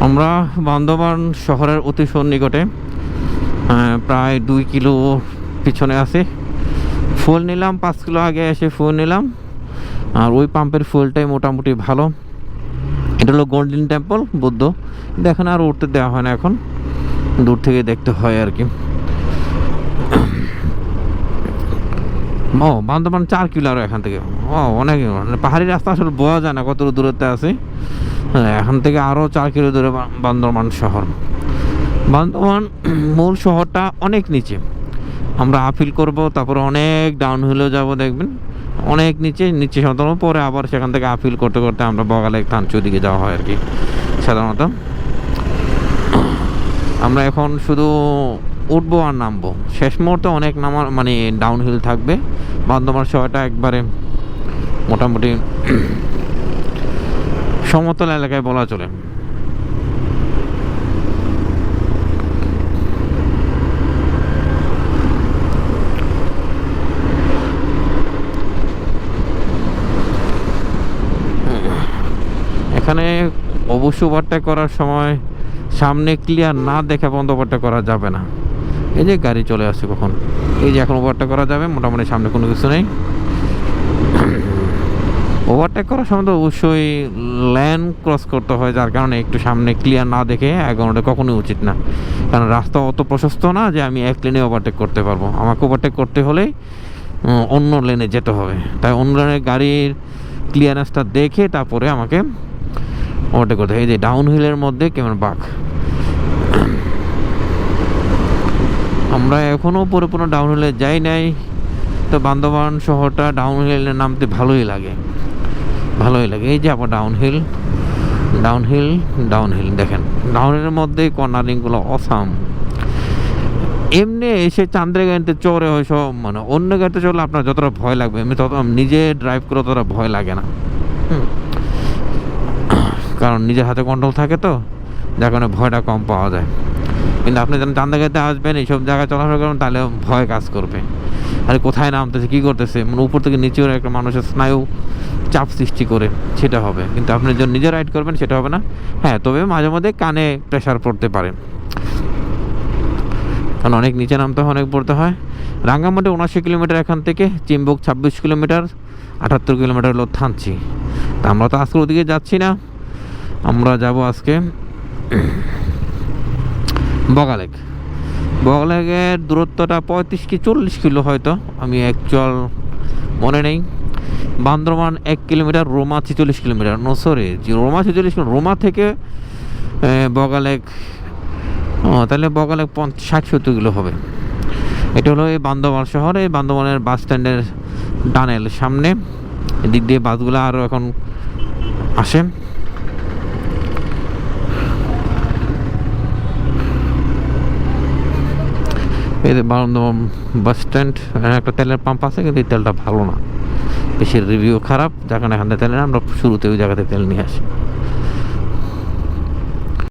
আমরা বান্দরবান শহরের অতি সন্নিকটে, প্রায় 2 কিলো পিছনে আছি। ফুল নিলাম 5 কিলো আগে এসে ফুল নিলাম, আর ওই পাম্পের ফুলটাই মোটামুটি ভালো। এটা হলো গোল্ডেন টেম্পল বুদ্ধ, দেখেন আর উঠতে দেওয়া হয় না, এখন দূর থেকে দেখতে হয় আর কি। ও বান্দরবান 4 কিলো আর এখান থেকে, ও অনেক, মানে পাহাড়ি রাস্তা আসলে বোঝা যায় না কত দূরত্বে আছে। হ্যাঁ, এখান থেকে আরও 4 কিলো দূরে বান্দরবান শহর। বান্দরবান মূল শহরটা অনেক নিচে, আমরা আপিল করব, তারপরে অনেক ডাউন হিলেও যাব, দেখবেন অনেক নিচে নিচে সাধারণত, পরে আবার সেখান থেকে আপিল করতে করতে আমরা বগালেক থানচি দিকে যাওয়া হয় আর কি সাধারণত। আমরা এখন শুধু উঠবো আর নামবো, শেষ মুহূর্তে অনেক নামার মানে ডাউন হিল থাকবে। বান্দরবান শহরটা একবারে মোটামুটি সমতল এলাকায় বলা চলে। এখানে অবশ্য ওভারটেক করার সময় সামনে ক্লিয়ার না দেখে বন্ধ ওভারটেক করা যাবে না। এই যে গাড়ি চলে আসছে কখন, এই যে এখন ওভারটেক করা যাবে, মোটামুটি সামনে কোনো কিছু নেই। ওভারটেক করার সময় তো অবশ্যই ল্যান ক্রস করতে হয়, যার কারণে একটু সামনে ক্লিয়ার না দেখে এগোনোটা কখনোই উচিত না, কারণ রাস্তা অত প্রশস্ত না যে আমি এক লেনে ওভারটেক করতে পারবো। আমাকে ওভারটেক করতে হলে অন্য লেনে যেতে হবে, তাই অন্য লেনের গাড়ির ক্লিয়ারেন্সটা দেখে তারপরে আমাকে ওভারটেক করতে হয়। এই যে ডাউন হিলের মধ্যে কেমন বাঁক, আমরা এখনও পরিপূর্ণ ডাউন হিলে যাই নাই, তো বান্দরবান শহরটা ডাউন হিলে নামতে ভালোই লাগে, ভালোই লাগে। এই যে আবার downhill, downhill, downhill, দেখেন ডাউন হিলের মধ্যে কর্নারিংগুলো অসাম। এমনি এসে চান্দ্রে গাড়িতে চড়ে হয় সব, মানে অন্য গাড়িতে চড়লে আপনার যতটা ভয় লাগবে, এমনি তত নিজে ড্রাইভ করে ততটা ভয় লাগে না, কারণ নিজের হাতে কন্ট্রোল থাকে, তো যার কারণে ভয়টা কম পাওয়া যায়। কিন্তু আপনি যখন চান্দা গাড়িতে আসবেন, এইসব জায়গায় চলাফেরা করবেন, তাহলে ভয় কাজ করবে, আরে কোথায় নামতেছে, কী করতেছে, মানে উপর থেকে নিচে একটা মানুষের স্নায়ু চাপ সৃষ্টি করে, সেটা হবে। কিন্তু আপনি যখন নিজে রাইড করবেন সেটা হবে না। হ্যাঁ, তবে মাঝে মধ্যে কানে প্রেশার পড়তে পারে, কারণ অনেক নিচে নামতে হয়, অনেক পড়তে হয়। রাঙ্গামাটি 79 কিলোমিটার এখান থেকে, চিম্বুক 26 কিলোমিটার, 78 কিলোমিটার হলো থানচি। তা আমরা তো আজকে ওদিকে যাচ্ছি না, আমরা যাব আজকে বগালেক। বগালেকের দূরত্বটা 35 কি 40 কিলো হয়তো, আমি অ্যাকচুয়াল মনে নেই। Bandarban 1 kilometre, Ruma 46 kilometre, no sorry, Ruma 46 kilometre, Ruma থেকে বগালেক, তাহলে বগালেক 60-70 কিলো হবে। এটা হলো এই বান্দরবান শহর, এই বান্দরবানের বাস স্ট্যান্ডের ডানেল সামনে, এদিক দিয়ে বাসগুলো আরও এখন আসে। এই যে বান্দরবান বাস স্ট্যান্ড, একটা তেলের পাম্প আছে, কিন্তু এই তেলটা ভালো না, বেশি রিভিউ খারাপ, যার কারণে এখান থেকে তেল আমরা শুরুতে ওই জায়গাতে তেল নিয়ে আসি।